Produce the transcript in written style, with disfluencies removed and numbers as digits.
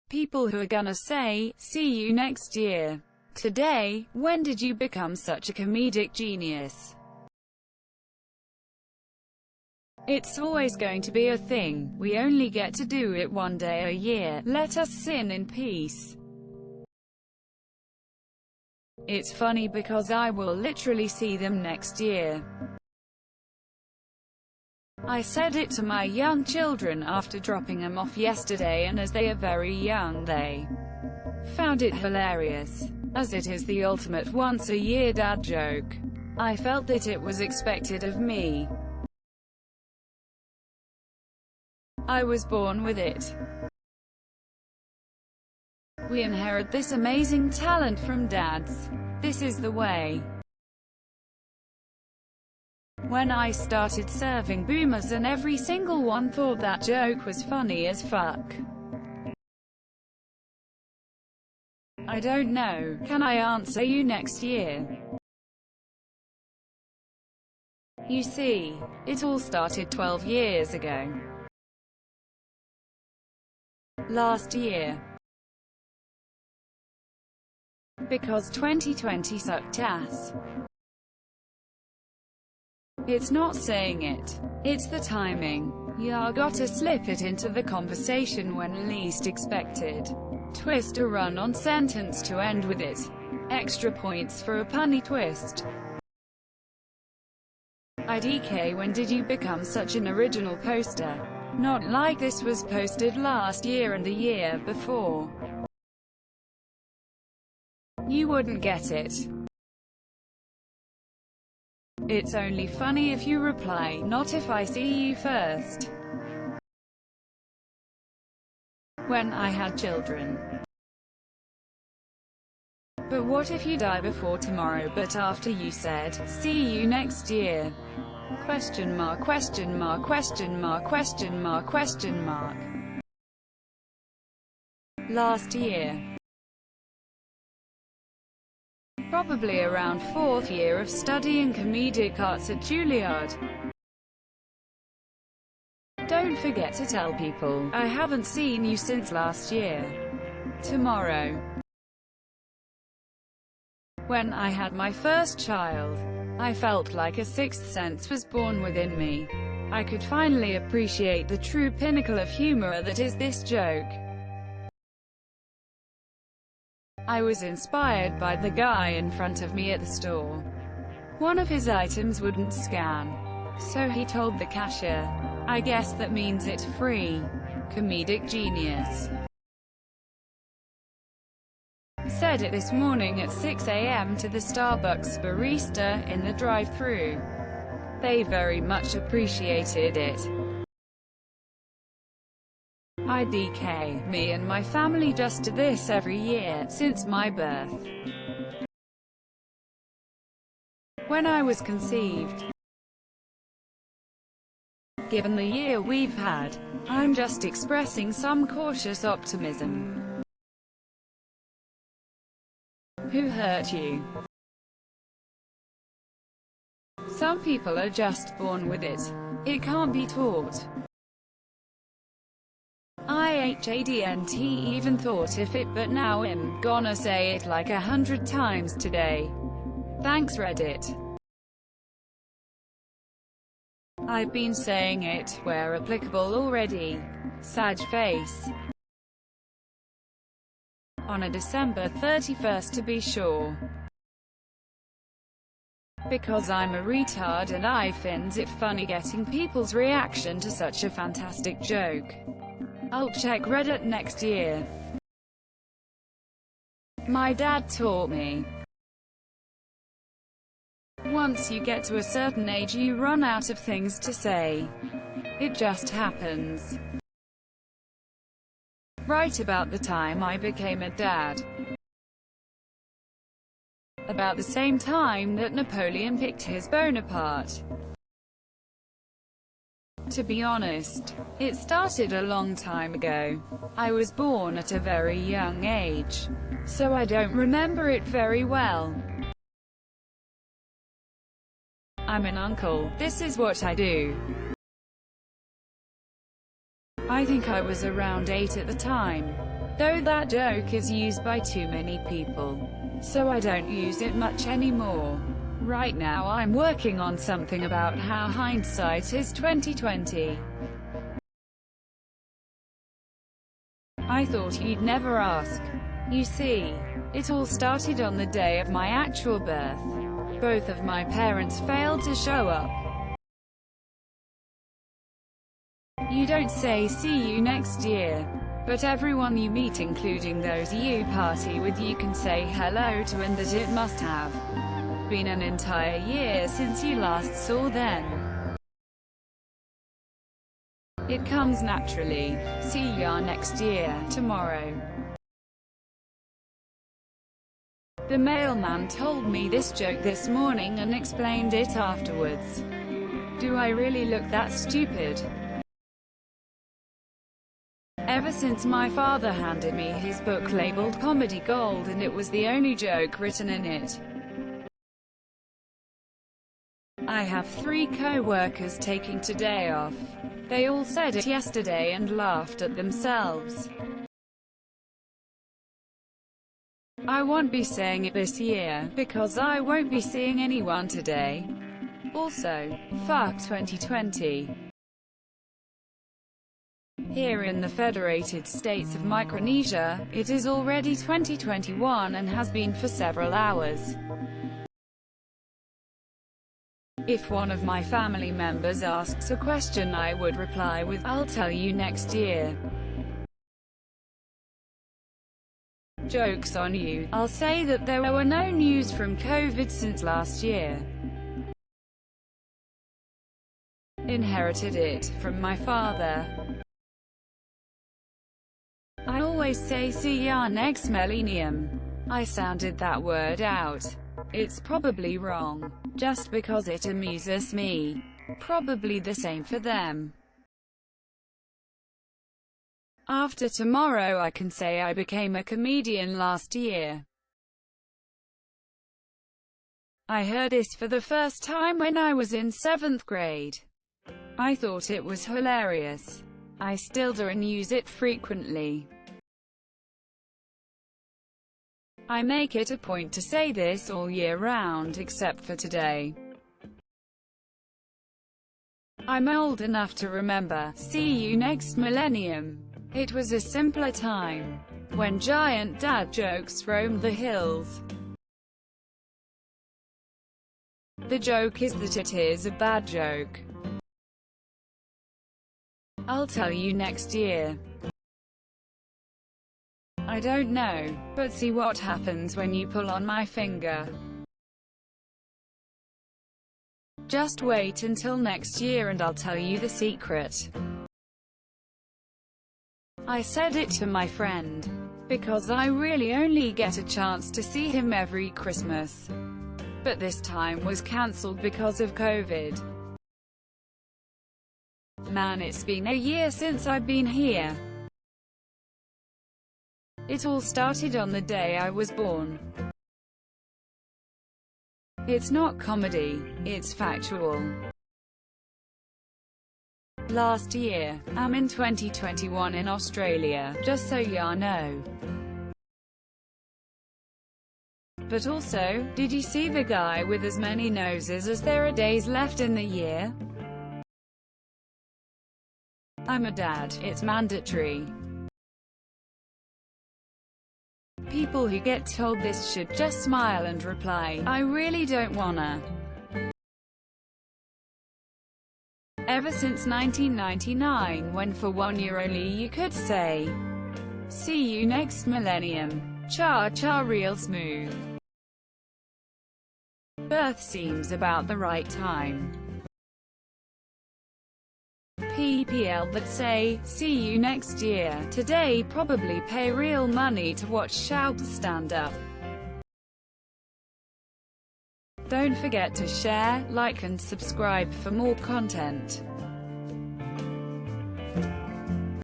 People who are gonna say, "See you next year." Today, when did you become such a comedic genius? It's always going to be a thing. We only get to do it one day a year. Let us sin in peace. It's funny because I will literally see them next year. I said it to my young children after dropping them off yesterday, and as they are very young, they found it hilarious, as it is the ultimate once-a-year dad joke. I felt that it was expected of me. I was born with it. We inherit this amazing talent from dads. This is the way. When I started serving boomers, and every single one thought that joke was funny as fuck. I don't know. Can I answer you next year? You see, it all started 12 years ago. Last year. Because 2020 sucked ass. It's not saying it. It's the timing. Ya gotta slip it into the conversation when least expected. Twist a run-on sentence to end with it. Extra points for a punny twist. IDK, when did you become such an original poster? Not like this was posted last year and the year before. You wouldn't get it. It's only funny if you reply, not if I see you first. When I had children. But what if you die before tomorrow, but after you said, "See you next year"? Question mark, question mark, question mark, question mark, question mark. Last year. Probably around 4th year of studying comedic arts at Juilliard. Don't forget to tell people, I haven't seen you since last year. Tomorrow. When I had my first child, I felt like a sixth sense was born within me. I could finally appreciate the true pinnacle of humor that is this joke. I was inspired by the guy in front of me at the store. One of his items wouldn't scan, so he told the cashier, "I guess that means it's free." Comedic genius. Said it this morning at 6 a.m. to the Starbucks barista in the drive-thru. They very much appreciated it. IDK, me and my family just do this every year, since my birth. When I was conceived. Given the year we've had, I'm just expressing some cautious optimism. Who hurt you? Some people are just born with it. It can't be taught. IHADNT even thought if it, but now I'm gonna say it like 100 times today. Thanks Reddit. I've been saying it, where applicable already. Sad face. On a December 31st to be sure. Because I'm a retard and I finds it funny getting people's reaction to such a fantastic joke. I'll check Reddit next year. My dad taught me. Once you get to a certain age you run out of things to say. It just happens. Right about the time I became a dad. About the same time that Napoleon picked his Bonaparte. To be honest, it started a long time ago. I was born at a very young age, so I don't remember it very well. I'm an uncle, this is what I do. I think I was around 8 at the time. though that joke is used by too many people, so I don't use it much anymore. Right now I'm working on something about how hindsight is 2020. I thought you'd never ask. You see, it all started on the day of my actual birth. Both of my parents failed to show up. You don't say see you next year, but everyone you meet, including those you party with, you can say hello to, and that it must have been an entire year since you last saw them. It comes naturally. See ya next year, tomorrow. The mailman told me this joke this morning and explained it afterwards. Do I really look that stupid? Ever since my father handed me his book labeled Comedy Gold, and it was the only joke written in it. I have 3 co-workers taking today off. They all said it yesterday and laughed at themselves. I won't be saying it this year, because I won't be seeing anyone today. Also, fuck 2020. Here in the Federated States of Micronesia, it is already 2021 and has been for several hours. If one of my family members asks a question, I would reply with, I'll tell you next year. Joke's on you. I'll say that there were no news from COVID since last year. Inherited it from my father. I always say see ya next millennium. I sounded that word out. It's probably wrong, just because it amuses me. Probably the same for them. After tomorrow I can say I became a comedian last year. I heard this for the first time when I was in 7th grade. I thought it was hilarious. I still do and use it frequently. I make it a point to say this all year round except for today. I'm old enough to remember, see you next millennium. It was a simpler time, when giant dad jokes roamed the hills. The joke is that it is a bad joke. I'll tell you next year. I don't know, but see what happens when you pull on my finger. Just wait until next year and I'll tell you the secret. I said it to my friend, because I really only get a chance to see him every Christmas. But this time was cancelled because of COVID. Man, it's been a year since I've been here. It all started on the day I was born. It's not comedy, it's factual. Last year, I'm in 2021 in Australia, just so ya know. But also, did you see the guy with as many noses as there are days left in the year? I'm a dad, it's mandatory. People who get told this should just smile and reply, I really don't wanna. Ever since 1999, when for 1 year only you could say, see you next millennium. Cha-cha real smooth. Birth seems about the right time. PPL that say, see you next year, today probably pay real money to watch Shout stand up. Don't forget to share, like and subscribe for more content.